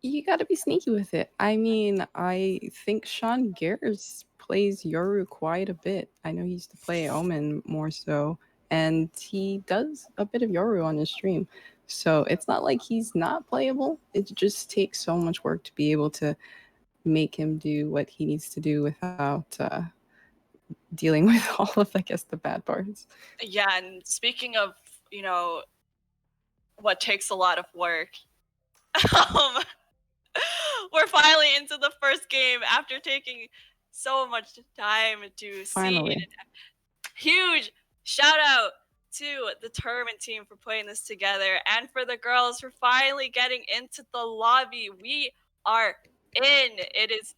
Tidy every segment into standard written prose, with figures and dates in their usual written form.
You gotta be sneaky with it. I mean, I think Sean Gears plays Yoru quite a bit. I know he used to play Omen more so, and he does a bit of Yoru on his stream. So it's not like he's not playable. It just takes so much work to be able to make him do what he needs to do without dealing with all of, I guess, the bad parts. Yeah, and speaking of, you know, what takes a lot of work, um, we're finally into the first game after taking so much time to seed. Finally. Huge shout out to the tournament team for putting this together, and for the girls for finally getting into the lobby. We are in. It is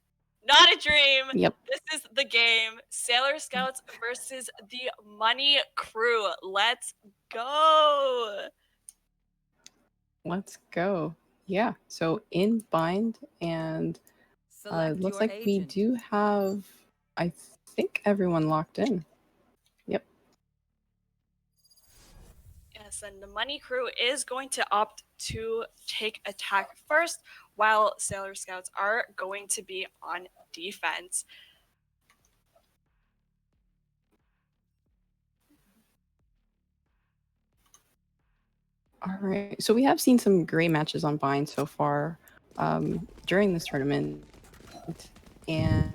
not a dream. Yep. This is the game. Sailor Scouts versus the Money Crew. Let's go. Let's go. Yeah. So in bind, and it looks like we do have, I think, everyone locked in. Yep. Yes, and the Money Crew is going to opt to take attack first, while Sailor Scouts are going to be on defense. All right. So we have seen some great matches on bind so far during this tournament, and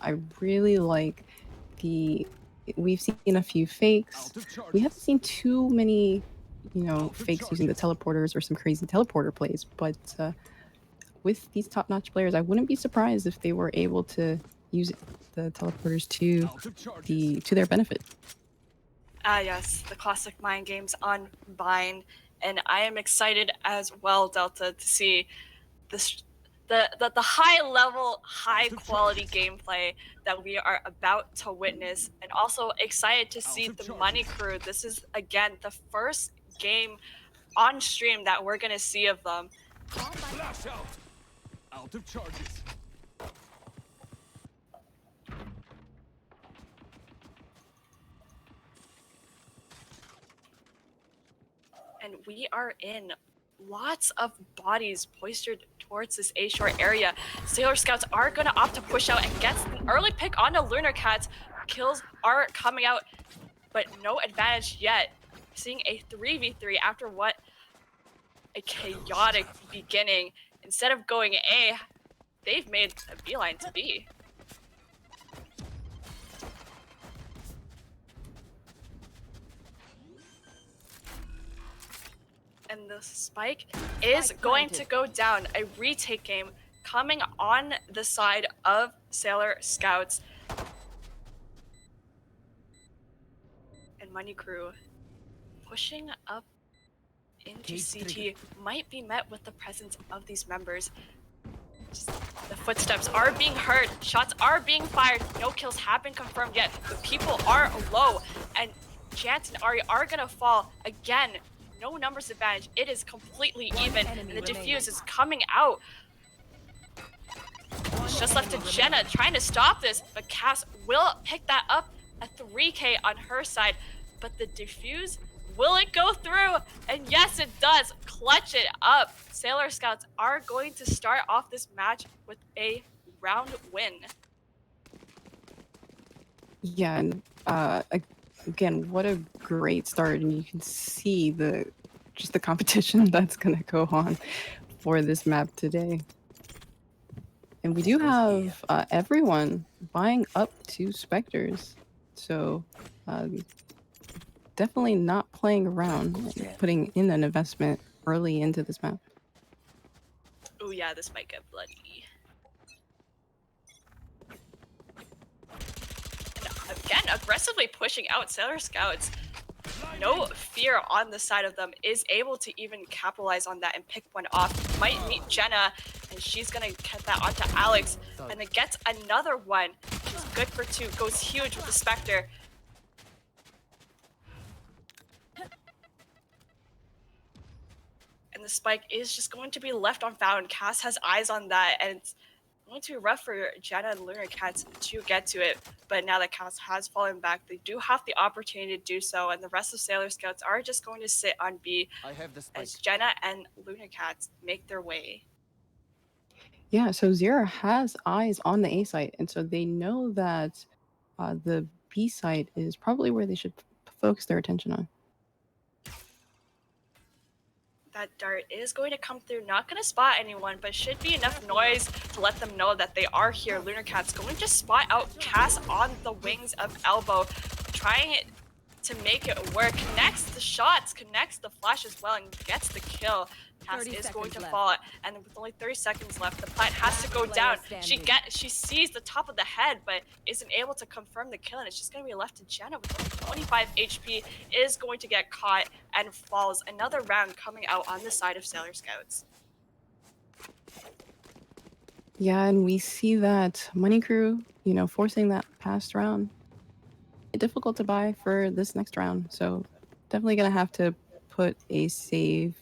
I really like the. We've seen a few fakes. We haven't seen too many, fakes using the teleporters or some crazy teleporter plays. But with these top-notch players, I wouldn't be surprised if they were able to use the teleporters to their benefit. Ah, yes, the classic mind games on bind, and I am excited as well, Delta, to see this the high level, high quality gameplay that we are about to witness, and also excited to see the Money Crew. This is again the first game on stream that we're gonna see of them. Flash out of charges. And we are in. Lots of bodies poised towards this A-shore area. Sailor Scouts are going to opt to push out and gets an early pick on the Lunar Cats. Kills are coming out, but no advantage yet. Seeing a 3v3 after what a chaotic beginning. Instead of going A, they've made a beeline to B. And the spike is going to go down. A retake game coming on the side of Sailor Scouts. And Money Crew pushing up into CT might be met with the presence of these members. The footsteps are being heard, shots are being fired, no kills have been confirmed yet. The people are low, and Chance and Ari are gonna fall again. No numbers advantage. It is completely even, and the defuse is coming out. It's just left to Jenna trying to stop this, but Cass will pick that up. A 3K on her side, but the defuse, will it go through? And yes, it does. Clutch it up. Sailor Scouts are going to start off this match with a round win. Yeah, and again, what a great start, and you can see the competition that's gonna go on for this map today. And we do have everyone buying up to Spectres, so definitely not playing around, putting in an investment early into this map. Oh yeah, this might get bloody. And again, aggressively pushing out Sailor Scouts. No fear on the side of them, is able to even capitalize on that and pick one off. Might meet Jenna, and she's gonna get that onto Alex, and then gets another one. She's good for 2, goes huge with the Spectre. And the spike is just going to be left unfound. Cass has eyes on that, and it's going to be rough for Jenna and Lunar Cats to get to it. But now that Cass has fallen back, they do have the opportunity to do so, and the rest of Sailor Scouts are just going to sit on B as Jenna and Lunar Cats make their way. Yeah, so Zira has eyes on the A site, and so they know that the B site is probably where they should focus their attention on. That dart is going to come through, not going to spot anyone, but should be enough noise to let them know that they are here. Lunar Cat's going to spot out Cass on the wings of Elbow, trying it to make it work. Connects the shots, connects the flash as well, and gets the kill. Cass is going to fall, and with only 30 seconds left, the plant has to go down. She sees the top of the head, but isn't able to confirm the kill, and it's just going to be left to Jenna with only 25 HP, is going to get caught and falls. Another round coming out on the side of Sailor Scouts. Yeah, and we see that Money Crew, you know, forcing that past round. Difficult to buy for this next round, so definitely gonna have to put a save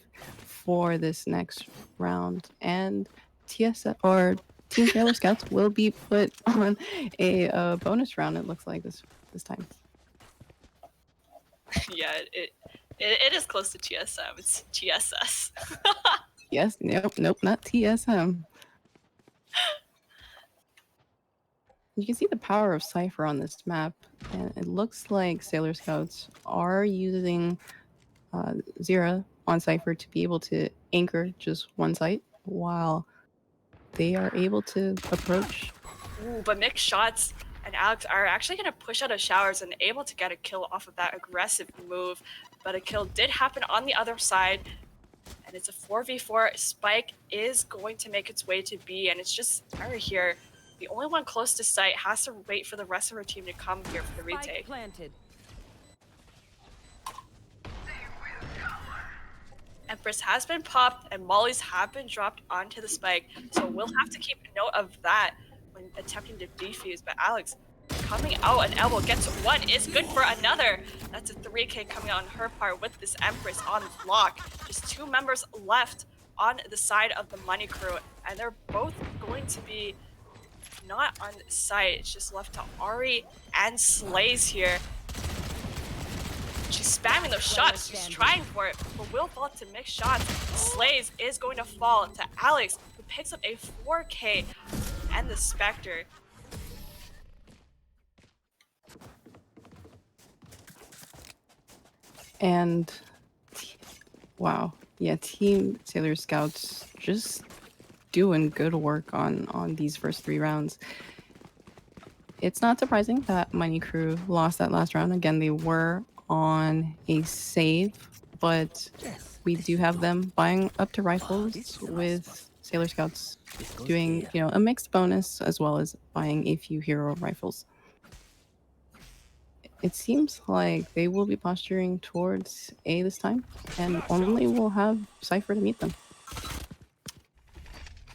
for this next round. And TS or Team Sailor Scouts will be put on a bonus round. It looks like this time. Yeah, it is close to TSM. It's TSS. Yes, nope, not TSM. You can see the power of Cypher on this map, and it looks like Sailor Scouts are using Zira on Cypher to be able to anchor just one site, while they are able to approach. Ooh, but mixed shots and Alex are actually going to push out of showers and able to get a kill off of that aggressive move. But a kill did happen on the other side, and it's a 4v4. Spike is going to make its way to B, and it's just Ira here. The only one close to site has to wait for the rest of her team to come here for the retake. Planted. Empress has been popped, and Mollies have been dropped onto the Spike, so we'll have to keep note of that when attempting to defuse. But Alex coming out, an elbow gets one, is good for another. That's a 3K coming out on her part with this Empress on block. Just 2 members left on the side of the Money Crew, and they're both going to be not on site. It's just left to Ari and Slays here. She's spamming those shots. She's trying for it, but will fall to mixed shots. Slays is going to fall to Alex, who picks up a 4K, and the Spectre. And wow, yeah, Team Sailor Scouts just doing good work on these first 3 rounds. It's not surprising that Money Crew lost that last round. Again, they were on a save, but we do have them buying up to rifles, with Sailor Scouts doing, you know, a mixed bonus as well as buying a few hero rifles. It seems like they will be posturing towards A this time, and only will have Cypher to meet them.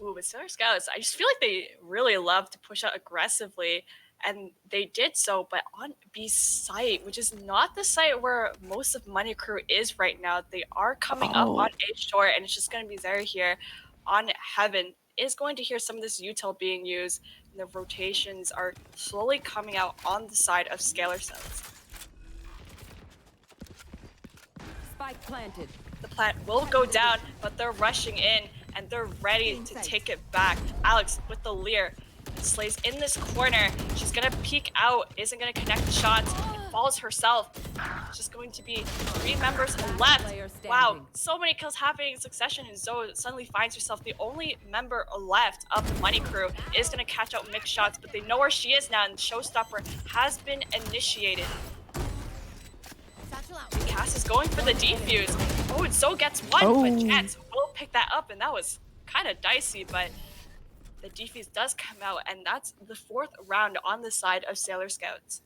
Ooh, with Sailor Scouts, I just feel like they really love to push out aggressively, and they did so, but on B site, which is not the site where most of Money Crew is right now. They are coming up on A short, and it's just going to be Zara here on Heaven. Is going to hear some of this util being used, and the rotations are slowly coming out on the side of Scalar Cells. Spike planted. The plant will go down, but they're rushing in, and they're ready to take it back. Alex with the Leer. Slays in this corner. She's gonna peek out, isn't gonna connect the shots, and falls herself. It's just going to be 3 members left. Wow, so many kills happening in succession, and Zoe suddenly finds herself the only member left of the Money Crew. Is gonna catch out mixed shots, but they know where she is now, and Showstopper has been initiated. And Cass is going for the defuse. Oh, and Zoe gets one, but Jets will pick that up, and that was kind of dicey, but the defuse does come out, and that's the 4th round on the side of Sailor Scouts.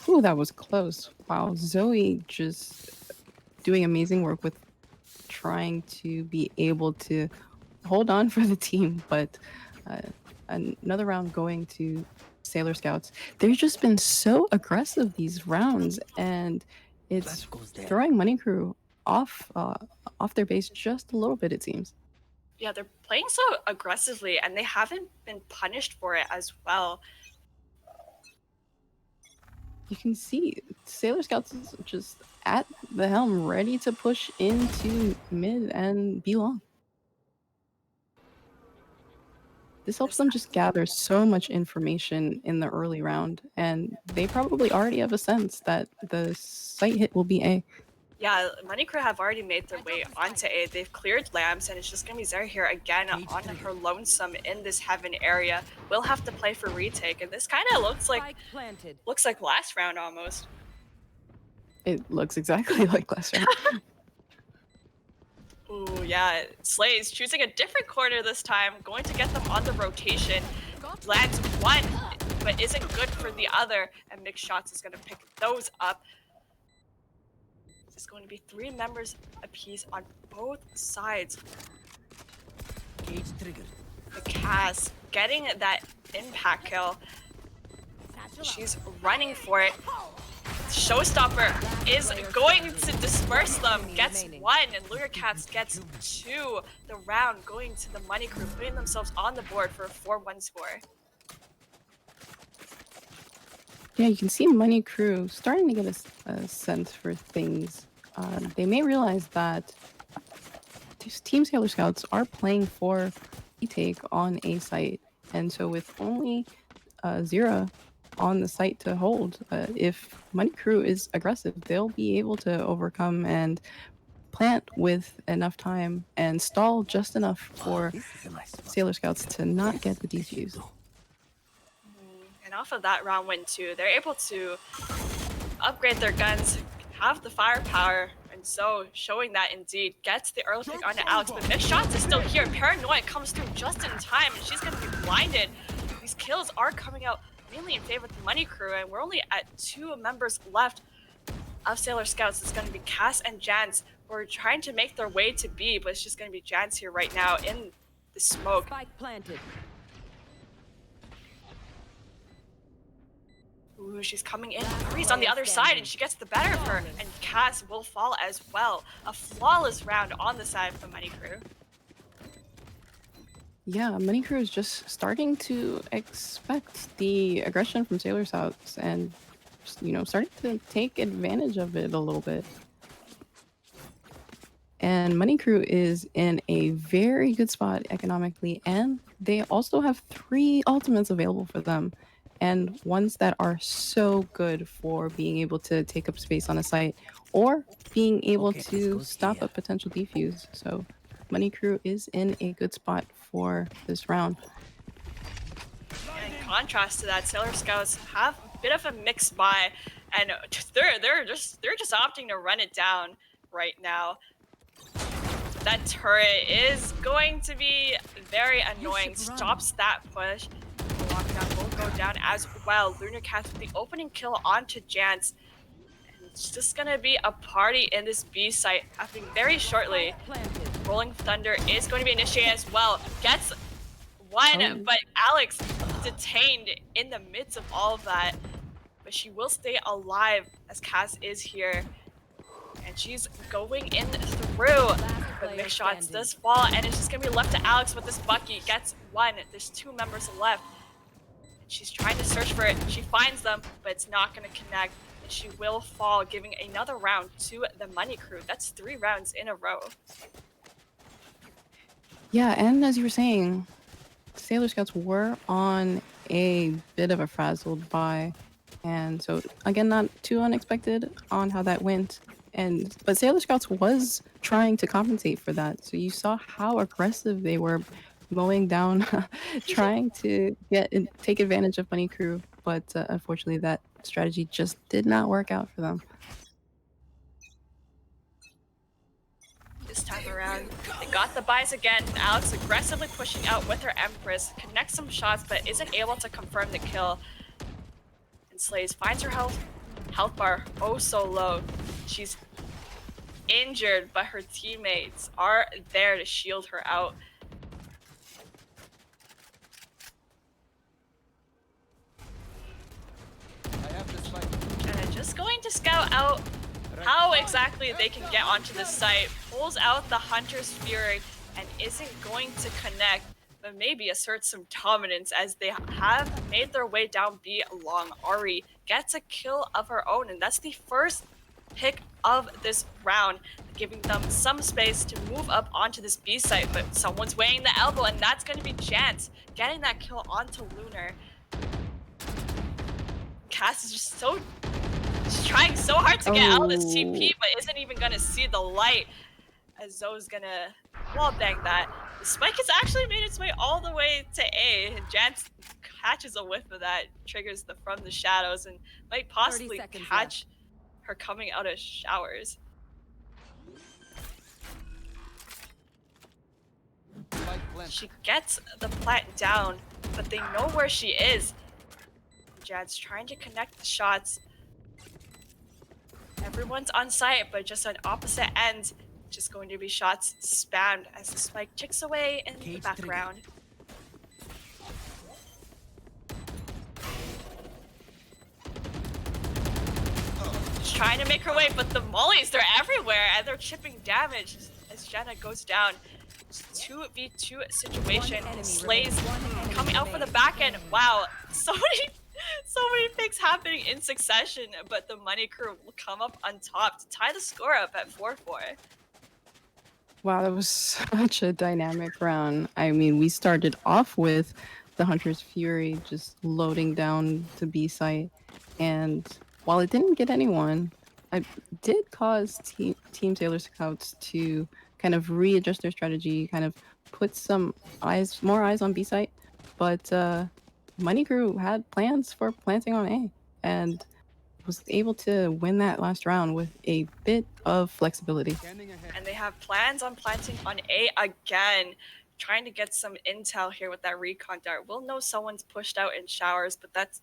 Ooh, that was close. Wow, Zoe just doing amazing work with trying to be able to hold on for the team, but another round going to Sailor Scouts. They've just been so aggressive these rounds, and it's throwing Money Crew off their base just a little bit, it seems. Yeah, they're playing so aggressively, and they haven't been punished for it as well. You can see Sailor Scouts is just at the helm, ready to push into mid and be long. This helps them just gather so much information in the early round, and they probably already have a sense that the site hit will be A. Yeah, Money Crew have already made their way onto A. They've cleared lamps, and it's just gonna be Zara here again on her lonesome in this heaven area. We'll have to play for retake, and this kind of Spike planted. looks like last round almost. It looks exactly like last round. Ooh, yeah, Slay's choosing a different corner this time, going to get them on the rotation. Lands one, but isn't good for the other, and Mixed Shots is gonna pick those up. It's going to be 3 members apiece on both sides. Gauge triggered. The Cass getting that impact kill. She's running for it. Showstopper is going to disperse them. Gets 1, and Lunar Cats gets 2. The round going to the Money Crew, putting themselves on the board for a 4-1 score. Yeah, you can see Money Crew starting to get a sense for things. They may realize that Team Sailor Scouts are playing for retake on a site, and so with only Zera on the site to hold, if Money Crew is aggressive, they'll be able to overcome and plant with enough time and stall just enough for Sailor Scouts to not get the defuse. And off of that round win too, they're able to upgrade their guns, have the firepower, and so showing that indeed gets the early pick onto Alex, but Mixed Shots is still here. Paranoia comes through just in time, and she's going to be blinded. These kills are coming out mainly in favor of the Money Crew, and we're only at 2 members left of Sailor Scouts. It's going to be Cass and Jans, who are trying to make their way to B, but it's just going to be Jans here right now in the smoke. Spike planted. Ooh, she's coming in. Mari's on the other side, and she gets the better of her. And Cass will fall as well. A flawless round on the side of the Money Crew. Yeah, Money Crew is just starting to expect the aggression from Sailor Scouts and, starting to take advantage of it a little bit. And Money Crew is in a very good spot economically, and they also have 3 ultimates available for them, and ones that are so good for being able to take up space on a site or being able to stop a potential defuse. So Money Crew is in a good spot for this round. And in contrast to that, Sailor Scouts have a bit of a mixed buy, and they're just opting to run it down right now. That turret is going to be very annoying. Stops that push. The lockdown will go down as well. Lunar Cats with the opening kill onto Jans. And it's just gonna be a party in this B site happening very shortly. Rolling Thunder is going to be initiated as well. Gets 1, but Alex detained in the midst of all of that. But she will stay alive as Cass is here. And she's going in through. But Mixed Shots does fall, and it's just going to be left to Alex with this Bucky. Gets 1. There's 2 members left. And she's trying to search for it. She finds them, but it's not going to connect. And she will fall, giving another round to the Money Crew. That's 3 rounds in a row. Yeah, and as you were saying, Sailor Scouts were on a bit of a frazzled buy. And so, again, not too unexpected on how that went. But Sailor Scouts was trying to compensate for that. So you saw how aggressive they were mowing down, trying to take advantage of Money Crew. But unfortunately, that strategy just did not work out for them. This time around, they got the buys again. Alex aggressively pushing out with her Empress, connects some shots, but isn't able to confirm the kill. And Slays finds her health bar oh so low. She's injured, but her teammates are there to shield her out. And I'm just going to scout out how exactly they can get onto this site. Pulls out the Hunter's Fury and isn't going to connect, but maybe assert some dominance as they have made their way down B along. Ari gets a kill of her own, and that's the first pick of this round, giving them some space to move up onto this B site, but someone's weighing the elbow, and that's going to be Chance getting that kill onto Lunar. Cass is just she's trying so hard to get out of this TP, but isn't even going to see the light, as Zoe's going to wallbang that. The spike has actually made its way all the way to A, and Chance catches a whiff of that, triggers the from the shadows, and might possibly catch her coming out of showers. She gets the plant down, but they know where she is. Jad's trying to connect the shots. Everyone's on site, but just on opposite ends. Just going to be shots spammed as the spike ticks away in the background. Just trying to make her way, but the mollies, they're everywhere, and they're chipping damage as Jenna goes down. 2v2 situation. Slays coming out for the back end. Wow, so many picks happening in succession, but the Money Crew will come up on top to tie the score up at 4-4. Wow, that was such a dynamic round. I mean, we started off with the Hunter's Fury just loading down to B site, and while it didn't get anyone, it did cause Team Sailor Scouts to kind of readjust their strategy, kind of put more eyes on B site, but Money Crew had plans for planting on A, and was able to win that last round with a bit of flexibility. And they have plans on planting on A again, trying to get some intel here with that recon dart. We'll know someone's pushed out in showers, but that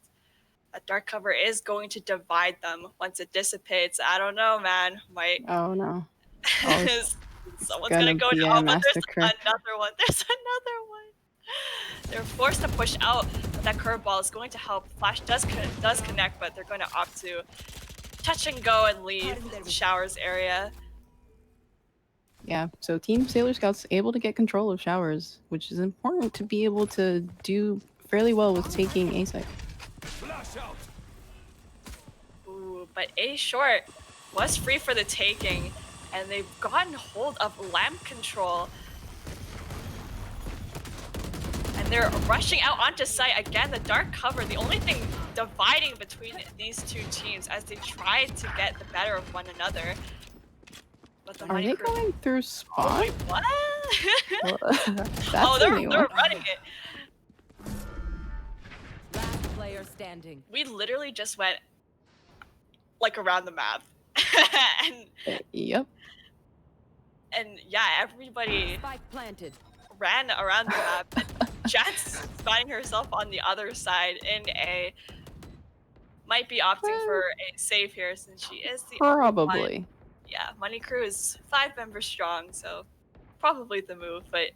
dark cover is going to divide them once it dissipates. I don't know, man. Oh no. Someone's gonna go down, but there's another one. There's another one. They're forced to push out, but that curveball is going to help. Flash does connect, but they're going to opt to touch and go and leave the showers area. Yeah, so Team Sailor Scouts able to get control of showers, which is important to be able to do fairly well with taking A site. Ooh, but A short was free for the taking, and they've gotten hold of lamp control. And they're rushing out onto site. Again, the dark cover, the only thing dividing between these two teams as they try to get the better of one another. But the Are they going through spawn? Oh, wait, what? Oh, they're running it. Last player standing. We literally just went like around the map. And yep. And yeah, everybody Spike planted. ran around the map. Jets finding herself on the other side in A. Might be opting for a save here since she is the probably. Only one. Yeah, Money Crew is 5 members strong, so probably the move. But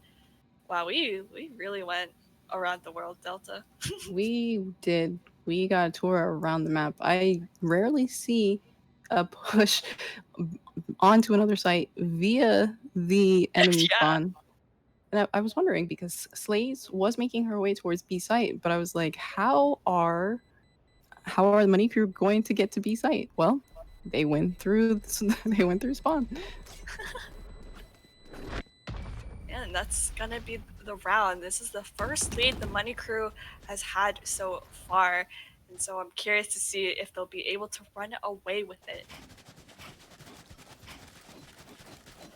wow, we really went around the world, Delta. We did. We got a tour around the map. I rarely see a push onto another site via the enemy spawn. And I was wondering, because Slays was making her way towards B site, but I was like, how are the Money Crew going to get to B site? Well, they went through spawn. Yeah, and that's gonna be the round. This is the first lead the Money Crew has had so far, and so I'm curious to see if they'll be able to run away with it.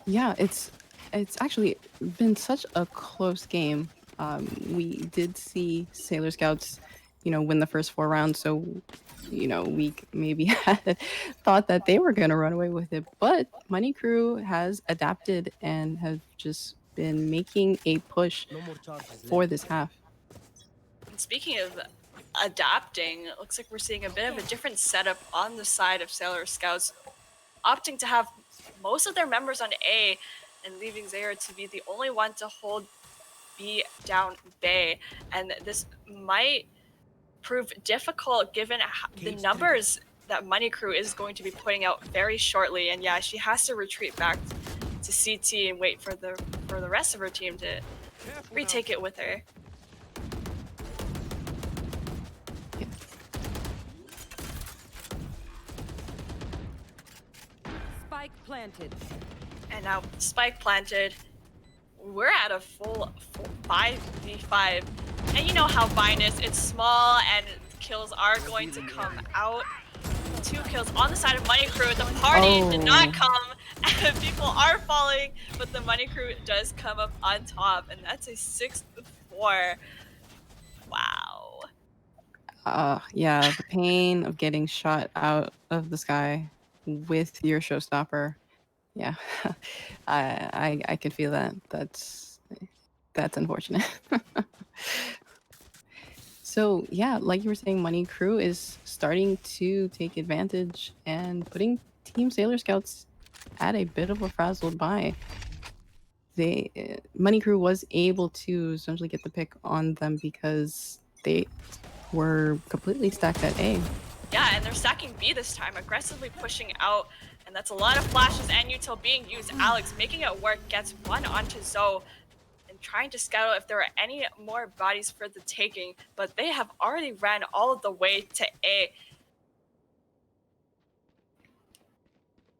Yeah, it's actually been such a close game. We did see Sailor Scouts, win the first 4 rounds, so we maybe had thought that they were going to run away with it, but Money Crew has adapted and have just been making a push for this half. And speaking of adapting, it looks like we're seeing a bit of a different setup on the side of Sailor Scouts, opting to have most of their members on A and leaving Zara to be the only one to hold B down Bay. And this might prove difficult given the numbers that Money Crew is going to be putting out very shortly. And yeah, she has to retreat back to CT and wait for the rest of her team to retake it with her. planted. And now spike planted. We're at a full 5v5. And you know how Vine is. It's small and kills are going to come out. 2 kills on the side of Money Crew. The party did not come. And people are falling. But the Money Crew does come up on top. And that's a 6-4. Wow. Yeah, the pain of getting shot out of the sky with your showstopper. Yeah, I can feel that. That's unfortunate. So yeah, like you were saying, Money Crew is starting to take advantage and putting Team Sailor Scouts at a bit of a frazzled by. Money Crew was able to essentially get the pick on them because they were completely stacked at A. Yeah, and they're stacking B this time, aggressively pushing out, and that's a lot of flashes and util being used. Alex making it work, gets one onto Zoe, and trying to scout out if there are any more bodies for the taking, but they have already ran all the way to A.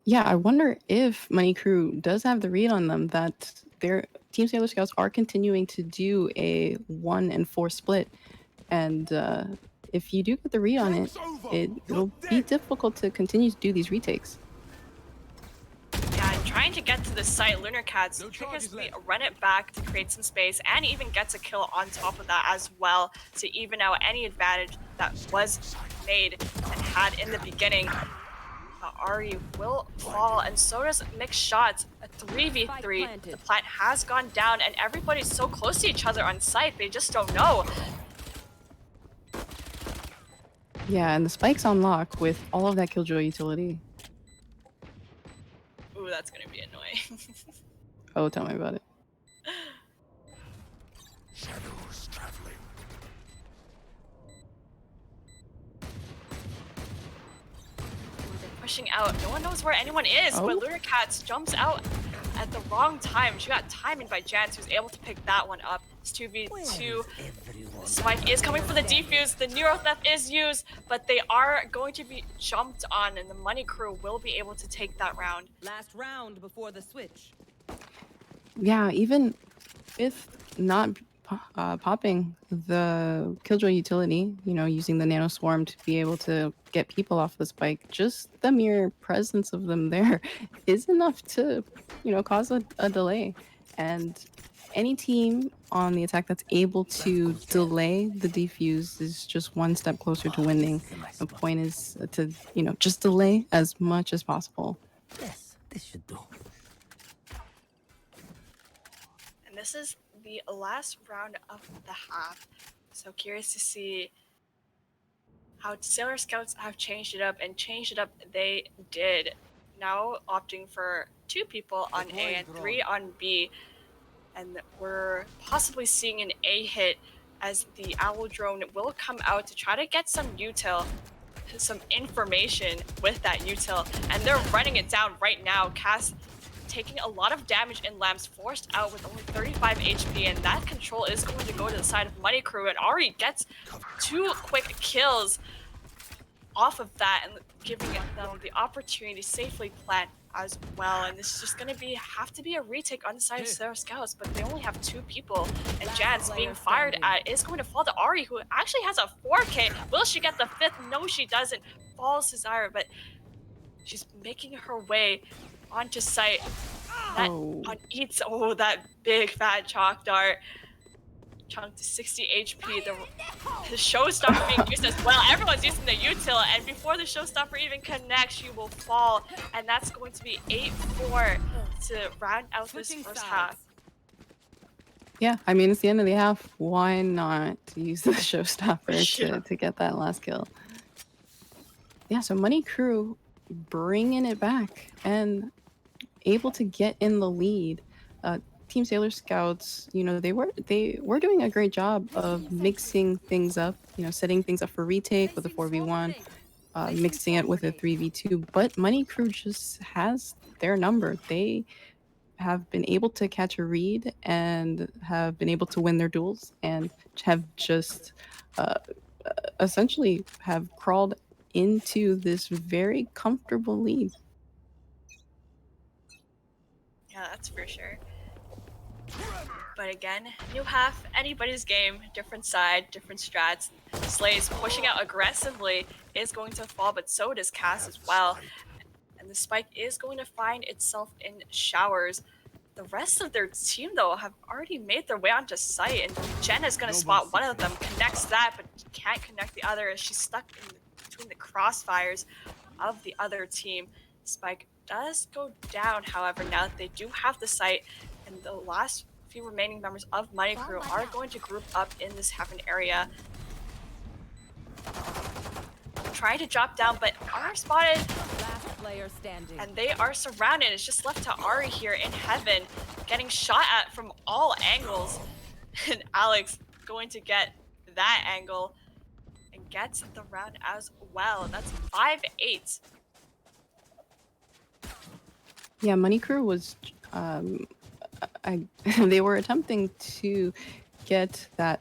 Yeah, I wonder if Money Crew does have the read on them that their Team Sailor Scouts are continuing to do a 1 and 4 split. And if you do get the read on it, it'll be difficult to continue to do these retakes. Yeah, and trying to get to the site, Lunar Cats triggers run it back to create some space and even gets a kill on top of that as well to even out any advantage that was made and had in the beginning. Ari will fall, and so does Mixed Shots. A 3v3. The plant has gone down, and everybody's so close to each other on site, they just don't know. Yeah, and the spike's on lock with all of that Killjoy utility. Ooh, that's gonna be annoying. Oh, tell me about it. Shadows traveling. Pushing out. No one knows where anyone is, but Lunar Cats jumps out at the wrong time. She got timed by Jans, who's able to pick that one up. It's 2v2. Spike is coming for the defuse. The Neuro Theft is used, but they are going to be jumped on, and the Money Crew will be able to take that round. Last round before the switch. Yeah, even with not popping the Killjoy utility, you know, using the Nano Swarm to be able to get people off the spike, just the mere presence of them there is enough to, you know, cause a delay. And any team on the attack that's able to delay the defuse is just one step closer to winning. The point is to, you know, just delay as much as possible. Yes, this should do. And this is the last round of the half. So curious to see how Sailor Scouts have changed it up, and changed it up they did. Now opting for 2 people on A and 3 on B. And we're possibly seeing an A hit as the Owl drone will come out to try to get some util, some information with that util. And they're running it down right now. Cass taking a lot of damage in Lamps, forced out with only 35 HP, and that control is going to go to the side of Money Crew, and Ari gets 2 quick kills off of that and giving them the opportunity to safely plant as well. And this is just going to have to be a retake on the side of Sailor Scouts, but they only have 2 people, and Jans being fired at is going to fall to Ari, who actually has a 4K. Will she get the 5th? No, she doesn't. Falls to Zyra, but she's making her way onto site. That on eats that big fat chalk dart. Chunk to 60 HP. The showstopper being used as well. Everyone's using the util, and before the showstopper even connects, she will fall. And that's going to be 8-4 to round out this first half. Yeah, I mean, it's the end of the half. Why not use the showstopper to get that last kill? Yeah, so Money Crew bringing it back and able to get in the lead. Team Sailor Scouts, you know, they were doing a great job of mixing things up, you know, setting things up for retake with a 4v1, mixing it with a 3v2. But Money Crew just has their number. They have been able to catch a read and have been able to win their duels, and have just essentially have crawled into this very comfortable lead. Yeah, that's for sure. But again, new half, anybody's game, different side, different strats. Slays pushing out aggressively is going to fall, but so does Cass as well. And the spike is going to find itself in showers. The rest of their team, though, have already made their way onto site, and Jen is going to spot one of them, connects that, but can't connect the other as she's stuck between the crossfires of the other team. Spike does go down, however, now that they do have the site, and the last few remaining members of Money Crew are going to group up in this heaven area. Trying to drop down, but are spotted. Last player standing. And they are surrounded. It's just left to Ari here in heaven, getting shot at from all angles. And Alex going to get that angle and gets the round as well. That's 5-8. Yeah, Money Crew was they were attempting to get that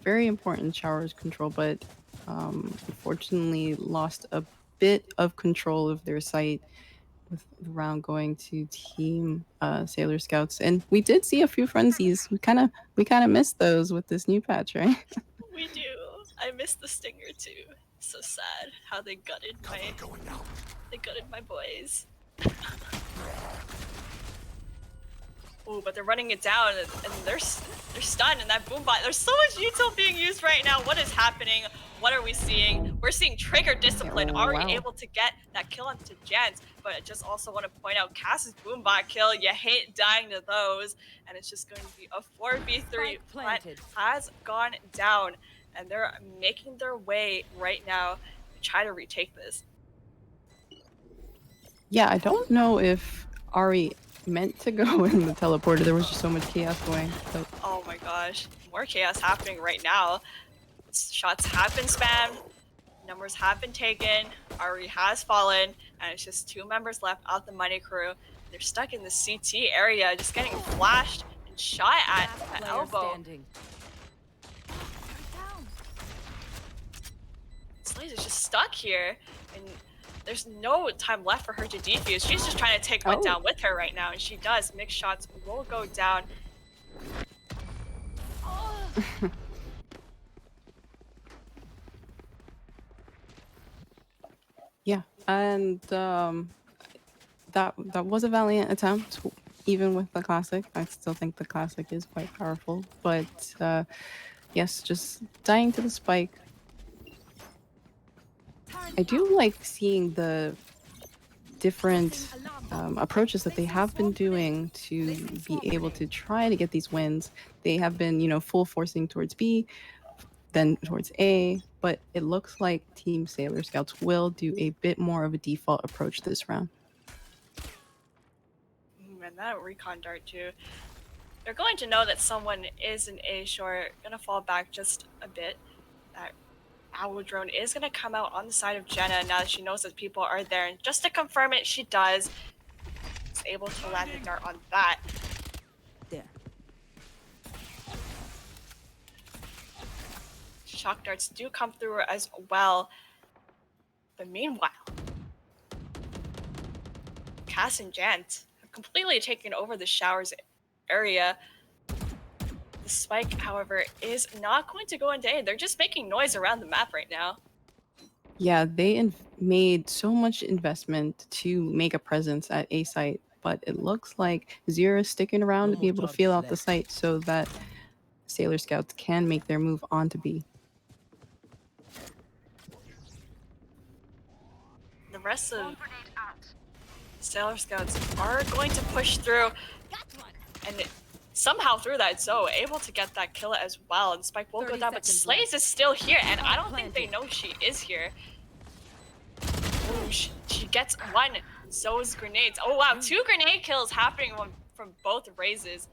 very important showers control, but unfortunately lost a bit of control of their site with the round going to Team Sailor Scouts. And we did see a few frenzies. We kind of missed those with this new patch, right? We do. I missed the stinger too. So sad how they gutted my boys. Ooh, but they're running it down, and they're stunned, and that boombot. There's so much util being used right now. What is happening? What are we seeing? We're seeing trigger discipline. Oh, Ari wow. able to get that kill onto Jens, but I just also want to point out Cass's boombot kill. You hate dying to those, and it's just going to be a 4v3. But has gone down, and they're making their way right now to try to retake this. Yeah, I don't know if Ari meant to go in the teleporter. There was just so much chaos going. But oh my gosh, more chaos happening right now. Shots have been spammed, numbers have been taken, Ari has fallen, and it's just 2 members left of the Money Crew. They're stuck in the CT area, just getting flashed and shot at the elbow. Slays is just stuck here, and there's no time left for her to defuse. She's just trying to take one down with her right now, and she does. Mixed shots will go down. yeah, and that was a valiant attempt. Even with the classic, I still think the classic is quite powerful. But yes, just dying to the spike. I do like seeing the different approaches that they have been doing to be able to try to get these wins. They have been, full forcing towards B, then towards A, but it looks like Team Sailor Scouts will do a bit more of a default approach this round. And that recon dart too. They're going to know that someone is an A short, gonna fall back just a bit. That owl drone is gonna come out on the side of Jenna now that she knows that people are there. And just to confirm it, she does. Is able to land the dart on that. There. Shock darts do come through as well. But meanwhile, Cass and Jant have completely taken over the showers area. The spike, however, is not going to go into A. They're just making noise around the map right now. Yeah, they made so much investment to make a presence at A site, but it looks like Zero is sticking around to be able to feel out the site so that Sailor Scouts can make their move on to B. The rest of Sailor Scouts are going to push through, and somehow through that, Zoe able to get that kill as well, and Spike will go down, but Slays is still here, and I don't think they know she is here. Ooh, she gets one. Zoe's grenades. Oh wow, 2 grenade kills happening from both raises.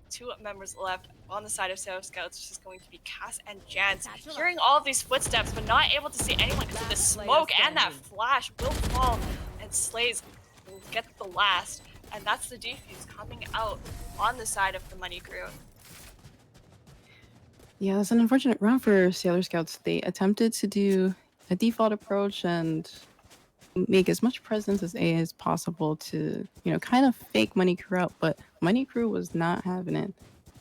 2 members left on the side of Sailor Scouts, which is going to be Cass and Jans. Hearing all of these footsteps, but not able to see anyone because of the smoke and that flash will fall, and Slays will get the last. And that's the defuse coming out on the side of the Money Crew. Yeah, that's an unfortunate round for Sailor Scouts. They attempted to do a default approach and make as much presence as A as possible to, kind of fake Money Crew out, but Money Crew was not having it.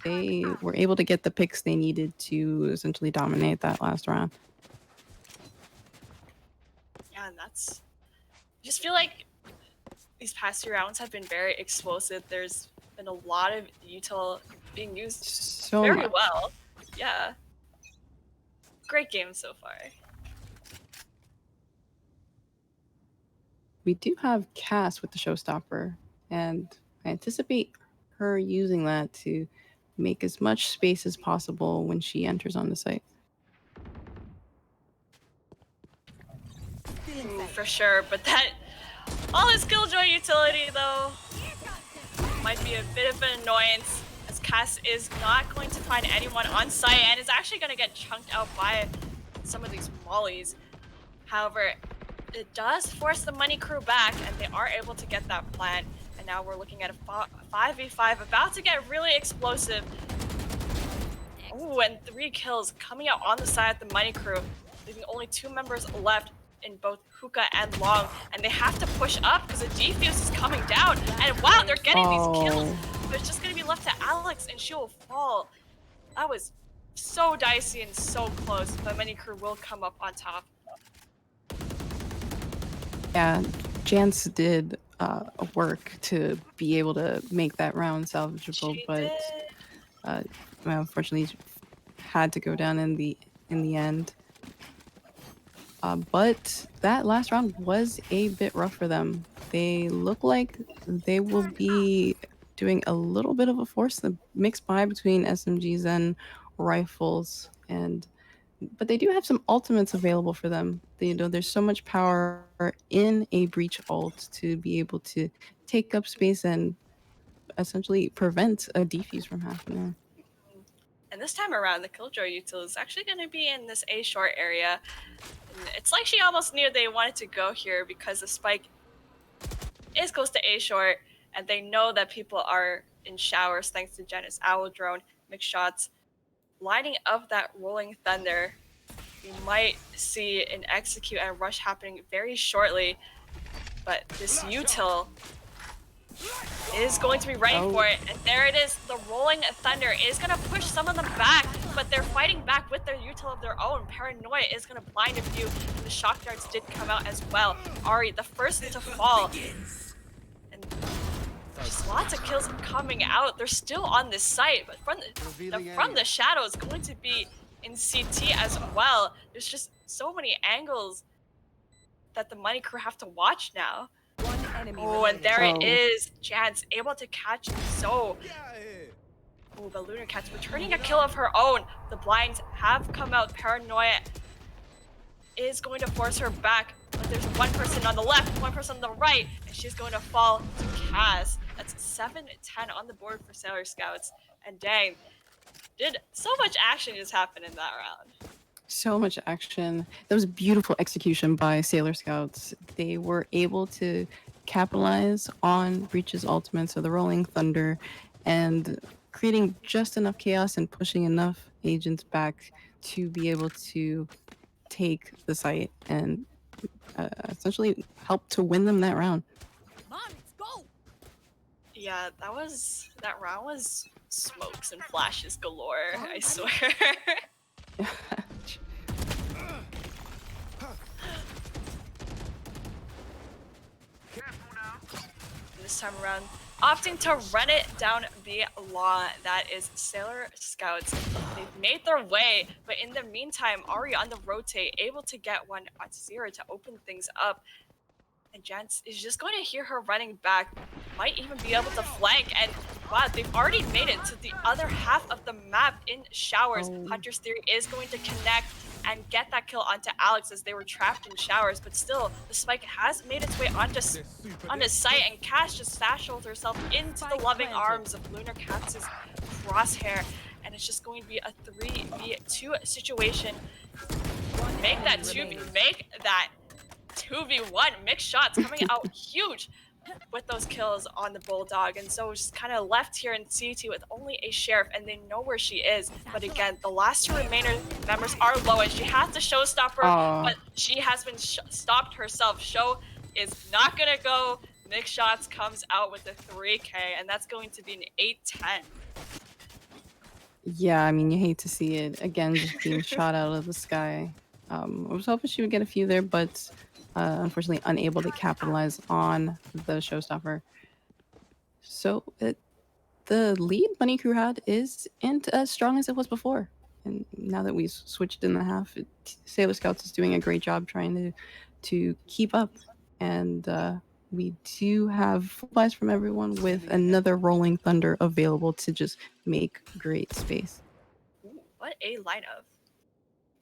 They were able to get the picks they needed to essentially dominate that last round. Yeah, and that's. I just feel like these past 2 rounds have been very explosive. There's been a lot of util being used So very much. well. Yeah. Great game so far. We do have Cass with the showstopper, and I anticipate her using that to make as much space as possible when she enters on the site. Ooh, for sure, but that all his Killjoy utility though might be a bit of an annoyance, as Cass is not going to find anyone on site and is actually going to get chunked out by some of these mollies. However, it does force the Money Crew back, and they are able to get that plant. And now we're looking at a 5v5 about to get really explosive. Ooh, and 3 kills coming out on the side of the Money Crew, leaving only 2 members left in both Hookah and Long, and they have to push up because the defuse is coming down. And wow, they're getting these kills, but it's just gonna be left to Alex, and she will fall. That was so dicey and so close, but Money Crew will come up on top. Yeah, Jance did work to be able to make that round salvageable, She but did. well, unfortunately, had to go down in the end. But that last round was a bit rough for them. They look like they will be doing a little bit of a force, the mixed buy between SMGs and rifles, but they do have some ultimates available for them. There's so much power in a breach ult to be able to take up space and essentially prevent a defuse from happening. And this time around, the Killjoy util is actually going to be in this A short area. And it's like she almost knew they wanted to go here because the spike is close to A short, and they know that people are in showers thanks to Jenna's Owl Drone, mixed shots. Lining up that Rolling Thunder, we might see an execute and rush happening very shortly, but this util is going to be ready for it, and there it is. The Rolling Thunder is going to push some of them back, but they're fighting back with their util of their own. Paranoia is going to blind a few, and the shock darts did come out as well. Ari, the first to fall, and just lots of kills coming out. They're still on this site, but from the shadows, going to be in CT as well. There's just so many angles that the Money Crew have to watch now. Oh, and there it is. Chance able to catch Zoe. Oh, but Lunar Cat's returning a kill of her own. The blinds have come out. Paranoia is going to force her back, but there's one person on the left, one person on the right, and she's going to fall to Cass. That's 7-10 on the board for Sailor Scouts. And dang, did so much action just happen in that round. So much action. That was beautiful execution by Sailor Scouts. They were able to capitalize on Breach's ultimate, so the Rolling Thunder, and creating just enough chaos and pushing enough agents back to be able to take the site and essentially help to win them that round. Come on, let's go. Yeah, that round was smokes and flashes galore, I swear. This time around, opting to run it down the lawn. That is Sailor Scouts. They've made their way, but in the meantime, Ari on the rotate, able to get one at 0 to open things up. And Jance is just going to hear her running back, might even be able to flank, and wow, they've already made it to the other half of the map in showers. Hunter's Theory is going to connect and get that kill onto Alex as they were trapped in showers, but still, the spike has made its way onto site, and Cass just sashels herself into the loving arms of Lunar Cat's crosshair, and it's just going to be a 3v2 situation. Make that 2v1 mixed shots coming out huge with those kills on the Bulldog, and so just kind of left here in CT with only a Sheriff, and they know where she is. But again, the last 2 remaining members are low, and she has to showstopper, but she has been stopped herself. Show is not gonna go Mixed Shots comes out with a 3K, and that's going to be an 8-10. Yeah, I mean, you hate to see it. Again, just being shot out of the sky. I was hoping she would get a few there, but unfortunately unable to capitalize on the showstopper. So the lead Money Crew had isn't as strong as it was before. And now that we've switched in the half, Sailor Scouts is doing a great job trying to keep up. And we do have full buys from everyone with another Rolling Thunder available to just make great space. Ooh, what a lineup.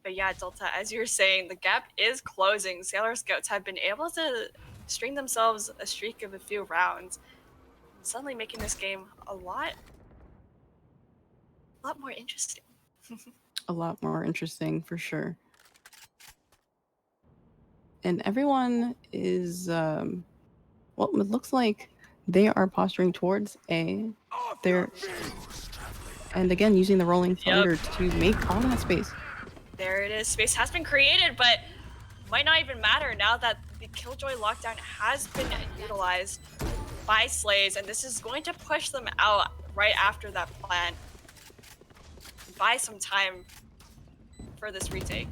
But yeah, Delta, as you're saying, the gap is closing. Sailor Scouts have been able to string themselves a streak of a few rounds, suddenly making this game a lot more interesting. A lot more interesting for sure. And everyone is well, it looks like they are posturing towards A. They're and again using the Rolling Thunder to make all that space. There it is. Space has been created, but might not even matter now that the Killjoy lockdown has been utilized by Slays, and this is going to push them out right after that plan. Buy some time for this retake.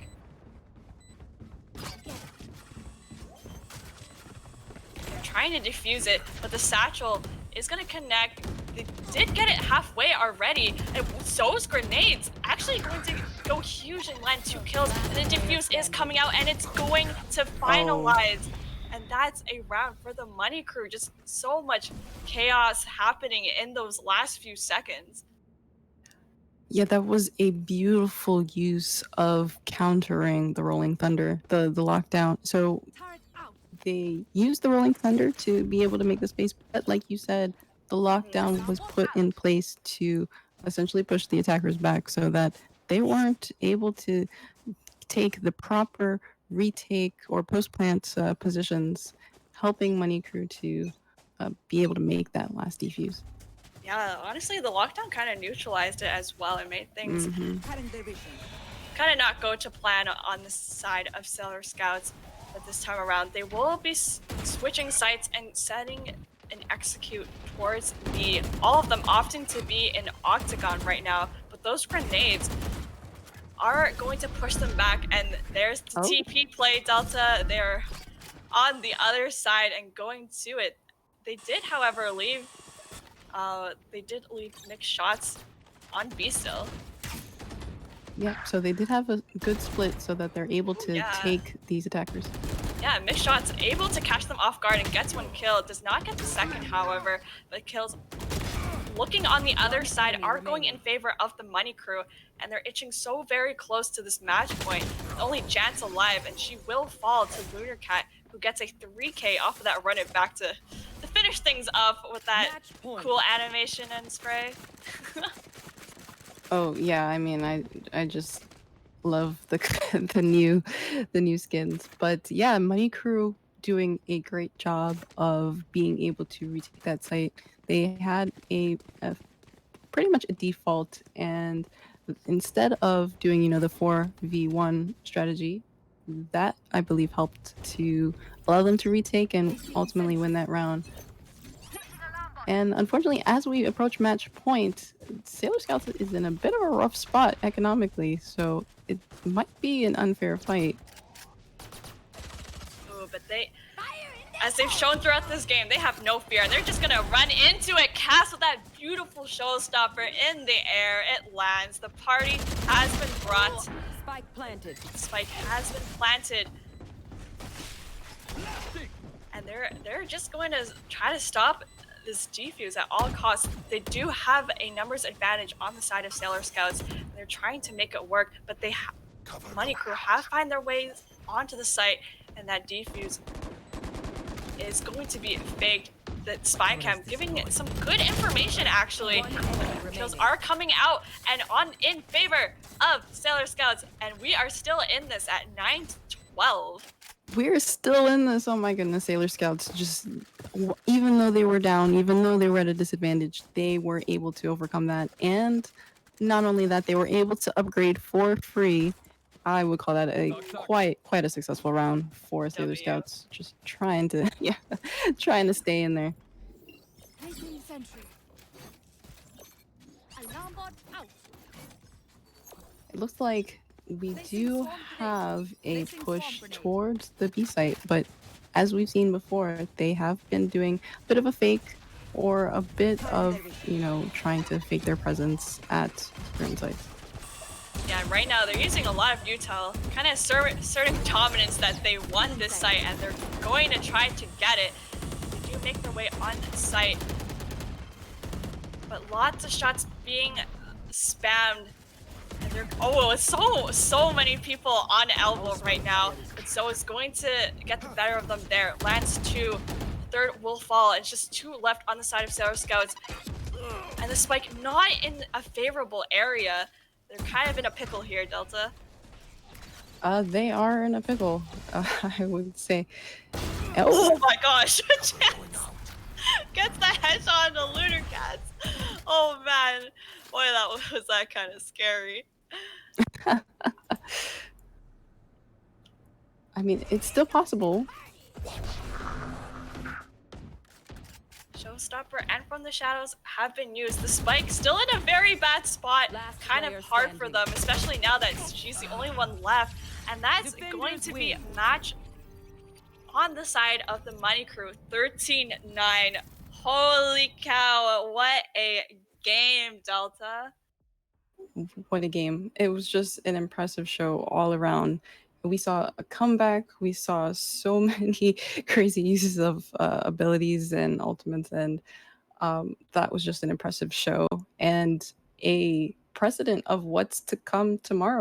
They're trying to defuse it, but the satchel is going to connect. They did get it halfway already, and those grenades actually going to go huge and land 2 kills. And the defuse is coming out, and it's going to finalize. And that's a round for the Money Crew. Just so much chaos happening in those last few seconds. Yeah, that was a beautiful use of countering the Rolling Thunder, the lockdown. So they used the Rolling Thunder to be able to make the space, but like you said, the lockdown was put in place to essentially push the attackers back so that they weren't able to take the proper retake or post plant positions, helping Money Crew to be able to make that last defuse. Yeah, honestly, the lockdown kind of neutralized it as well and made things kind of not go to plan on the side of Sailor Scouts. But this time around, they will be switching sites and setting an execute towards B. All of them opting to be in Octagon right now, but those grenades are going to push them back, and there's the TP play, Delta. They're on the other side and going to it. They did, however, leave Mixed Shots on B still. Yeah, so they did have a good split so that they're able to take these attackers. Yeah, Mixed Shots able to catch them off guard and gets 1 kill. Does not get the second, however, but kills looking on the other side are going in favor of the Money Crew, and they're itching so very close to this match point. Only Jan's alive, and she will fall to Lunar Cat, who gets a 3K off of that run it back to finish things up with that cool animation and spray. Oh yeah, I mean, I just love the the new skins, but yeah, Money Crew doing a great job of being able to retake that site. They had a pretty much a default, and instead of doing the 4v1 strategy, that I believe helped to allow them to retake and ultimately win that round. And unfortunately, as we approach match point, Sailor Scouts is in a bit of a rough spot economically, so it might be an unfair fight. Ooh, but as they've shown throughout this game, they have no fear, and they're just gonna run into it. Cast with that beautiful showstopper in the air. It lands. The party has been brought. Spike planted. Spike has been planted. And they're just going to try to stop this defuse at all costs. They do have a numbers advantage on the side of Sailor Scouts. They're trying to make it work, but Money Crew have find their ways onto the site, and that defuse is going to be faked. The spy cam giving it some good information actually. The kills are coming out and in favor of Sailor Scouts, and we are still in this at 9-12. We're still in this. Oh my goodness, Sailor Scouts just, even though they were down, even though they were at a disadvantage, they were able to overcome that. And not only that, they were able to upgrade for free I would call that a quite a successful round for Sailor W. Scouts. Just trying to trying to stay in there. Placing sentry. Alarm bot out. It looks like we Placing do swarm have a Placing push swarm grenade. towards the B site, but as we've seen before, they have been doing a bit of a fake or a bit of, trying to fake their presence at certain sites. Yeah, right now they're using a lot of util, kind of asserting dominance that they won this site and they're going to try to get it. They do make their way on site, but lots of shots being spammed. And they're it's so many people on elbow right now. But Zoe is going to get the better of them there. Lands 2, third will fall. It's just 2 left on the side of Sailor Scouts, and the spike not in a favorable area. They're kind of in a pickle here, Delta. They are in a pickle, I would say. Oh my gosh! Chance gets the headshot on the Lunar Cats. Oh man, boy, that was that kind of scary. I mean, it's still possible. Showstopper and From the Shadows have been used. The spike still in a very bad spot. Last Kind of player hard for standing. them, especially now that she's the only one left. And that's going to be a match on the side of the Money Crew. 13-9. Holy cow, what a game, Delta. What a game. It was just an impressive show all around. We saw a comeback. We saw so many crazy uses of abilities and ultimates, and that was just an impressive show and a precedent of what's to come tomorrow.